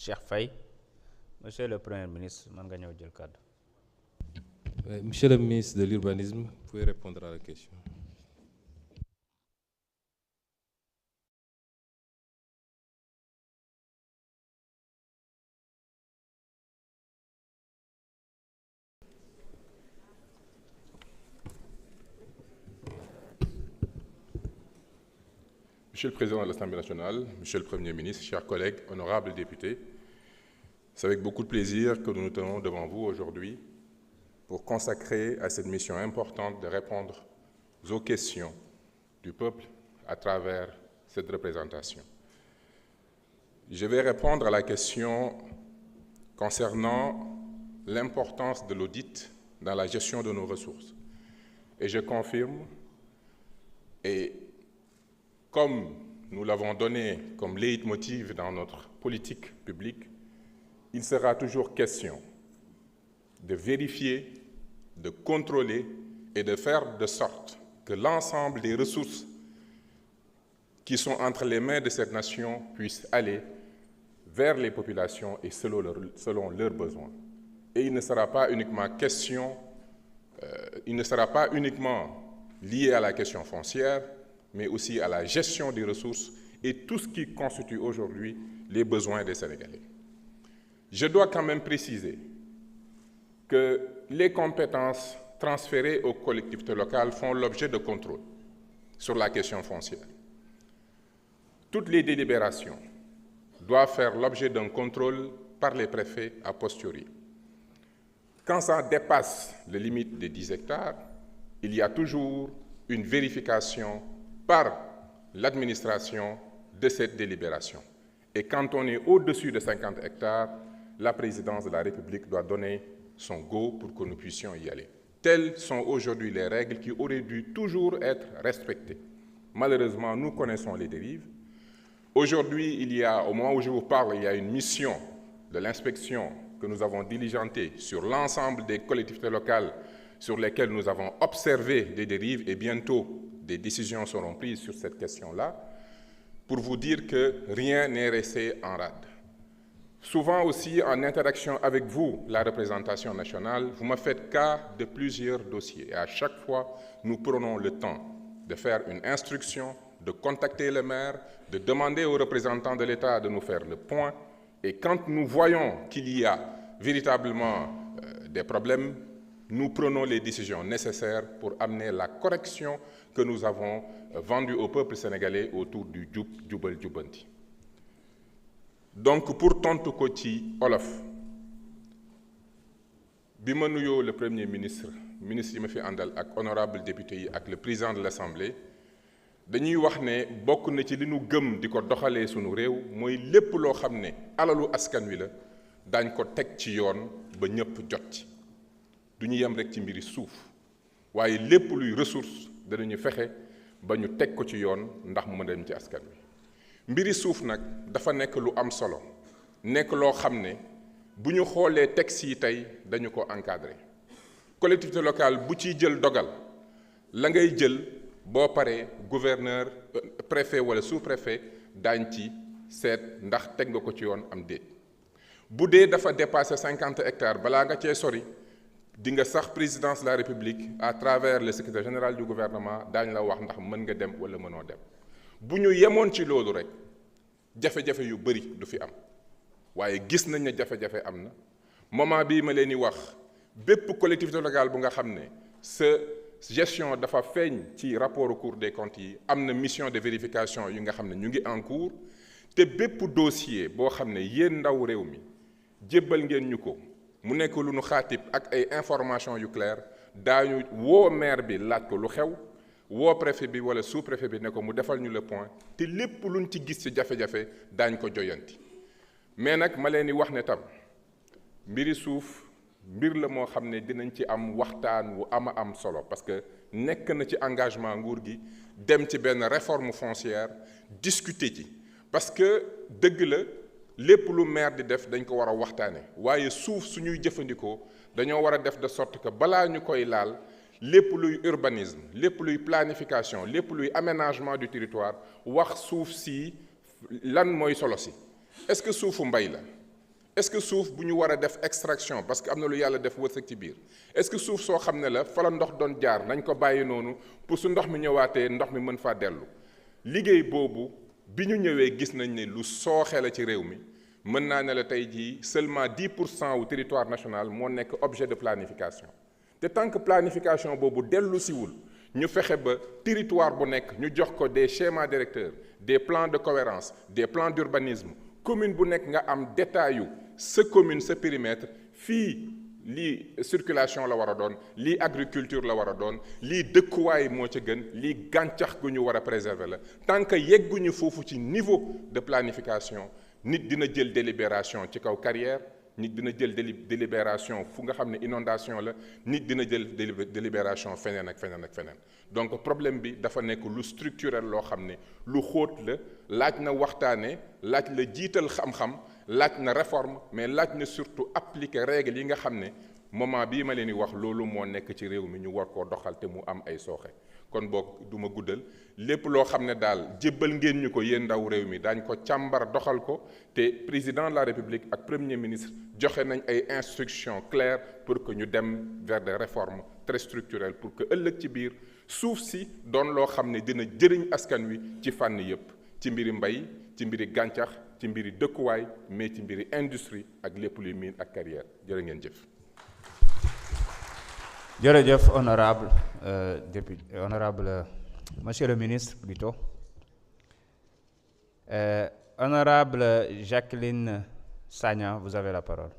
Cheikh Faye. Monsieur le Premier ministre, mën nga ñëw jël kàddu. Monsieur le ministre de l'Urbanisme, vous pouvez répondre à la question. Monsieur le Président de l'Assemblée nationale, Monsieur le Premier ministre, chers collègues, honorables députés, c'est avec beaucoup de plaisir que nous nous tenons devant vous aujourd'hui pour consacrer à cette mission importante de répondre aux questions du peuple à travers cette représentation. Je vais répondre à la question concernant l'importance de l'audit dans la gestion de nos ressources. Et je confirme, et comme nous l'avons donné comme leitmotiv dans notre politique publique, il sera toujours question de vérifier, de contrôler et de faire de sorte que l'ensemble des ressources qui sont entre les mains de cette nation puissent aller vers les populations et selon leurs besoins. Et il ne sera pas uniquement lié à la question foncière, mais aussi à la gestion des ressources et tout ce qui constitue aujourd'hui les besoins des Sénégalais. Je dois quand même préciser que les compétences transférées aux collectivités locales font l'objet de contrôle sur la question foncière. Toutes les délibérations doivent faire l'objet d'un contrôle par les préfets a posteriori. Quand ça dépasse les limites des 10 hectares, il y a toujours une vérification par l'administration de cette délibération. Et quand on est au-dessus de 50 hectares, la présidence de la République doit donner son go pour que nous puissions y aller. Telles sont aujourd'hui les règles qui auraient dû toujours être respectées. Malheureusement, nous connaissons les dérives. Aujourd'hui, au moment où je vous parle, il y a une mission de l'inspection que nous avons diligentée sur l'ensemble des collectivités locales sur lesquelles nous avons observé des dérives et bientôt des décisions seront prises sur cette question-là, pour vous dire que rien n'est resté en rade. Souvent aussi, en interaction avec vous, la représentation nationale, vous me faites cas de plusieurs dossiers. Et à chaque fois, nous prenons le temps de faire une instruction, de contacter le maire, de demander aux représentants de l'État de nous faire le point. Et quand nous voyons qu'il y a véritablement des problèmes, nous prenons les décisions nécessaires pour amener la correction que nous avons vendue au peuple sénégalais autour du Jubal Jubanti. Donc pour tontu ko ci olof bi ma nuyoo le premier ministre yi ma fi àndal ak honorable député yi ak le président de l'Assemblée dañuy wax ne bokk na ci li nu gëm di ko doxalee sunu réew mooy lépp loo xam ne alalu askan wi la daañ ko teg ci yoon ba ñëpp jot ci du ñu yem rek ci mbiri suuf waaye lépp luy ressource danañu fexe ba ñu teg ko ci yoon ndax mu mën a dem ci askan wi mbiri suuf nag dafa nekk lu am solo nekk loo xam ne bu ñu xoolee texte yi tey dañu ko encadré collectivité locale bu ciy jël dogal la ngay jël boo paree gouverneur préfet wala sous-préfet daañ ci seet ndax teg nga ko ci yoon am déet bu dee dafa dépassé 50 hectares balaa nga cee sori di nga sax présidence de la République à travers le secrétaire général du gouvernement daañ la wax ndax mën nga dem wala mënoo dem bu ñu yemoon ci loolu rek jafe-jafe yu bëri du fi am waaye gis nañ ne jafe-jafe am na moment bii ma leen di wax bépp collectivité locale bu nga xam ne sa gestion dafa feeñ ci rapport Cour des comptes yi am na mission de vérification yu nga xam ne ñu ngi en cours te bépp dossier boo xam ne yéen ndaw réew mi jébbal ngeen ñu ko mu nekk lu nu xaatib ak ay information yu claire daañu woo maire bi laaj ko lu xew woo préfet bi wala sous-préfet bi ne ko mu defal ñu le point te lépp luñ ci gis ci jafe-jafe daañ ko joyanti mais nag ma leen di wax ne tam mbiri suuf mbir la moo xam ne dinañ ci am waxtaan wu am solo parce que nekk na ci engagement nguur gi dem ci benn réforme foncière discuter ci parce que dëgg la lépp lu maire di def dañ ko war a waxtaane waaye suuf suñuy jëfandikoo dañoo war a def de sorte que balaa ñu koy laal lépp luy urbanisme lépp luy planification lépp luy aménagement du territoire wax suuf si lan mooy solo si est-ce que suufu mbay la est-ce que suuf bu ñu war a def extraction parce que am na lu yàlla def wërsëg ci biir est-ce que suuf soo xam ne la fa la ndox doon jaar nañ ko bàyyi noonu pour su ndox mi ñëwaatee ndox mi mën faa dellu liggéey boobu bi ñu ñëwee gis nañ ne lu sooxe la ci réew mi mën naa ne la tey jii seulement 10% wu territoire national moo nekk objet de planification te tant que planification boobu dellu siwul ñu fexe ba territoire bu nekk ñu jox ko des schémas directeurs des plans de cohérence des plans d'urbanisme commune bu nekk nga am détail yu sa commune sa périmètre fii lii circulation la war a doon lii agriculture la war a doon lii dëkkuwaay moo ca gën lii gàncax gu ñu war a préserver la tant que yegguñu foofu ci niveau de planification nit dina jël délibération ci kaw carrière nit dina jël délibération fu nga xam ne inondation la nit dina jël délibération feneen ak feneen ak feneen donc problème bi dafa nekk lu structurel loo xam ne lu xóot la laaj na waxtaane laaj la jiital xam-xam laaj na réforme mais laaj na surtout appliquer règles yi nga xam ne moment bii ma leen di wax loolu moo nekk ci réew mi ñu war koo doxal te mu am ay sooxe kon boog du ma guddal lépp loo xam ne daal jébbal ngeen ñu ko yéen ndaw réew mi daañ ko càmbar doxal ko te président de la république ak premier ministre joxe nañ ay instructions claires pour que ñu dem vers des réformes très structurelles pour que ëllëg ci biir suuf si doon loo xam ne dina jëriñ askan wi ci fànn yépp ci mbiri mbay ci mbiri gàncax ci mbiri dëkkuwaay mais ci mbiri industrie ak lépp luy mine ak carrière jërë ngeen jëf. jërëjëf honorable député honorable monsieur le ministre plutôt honorable Jacqueline Sagna, vous avez la parole.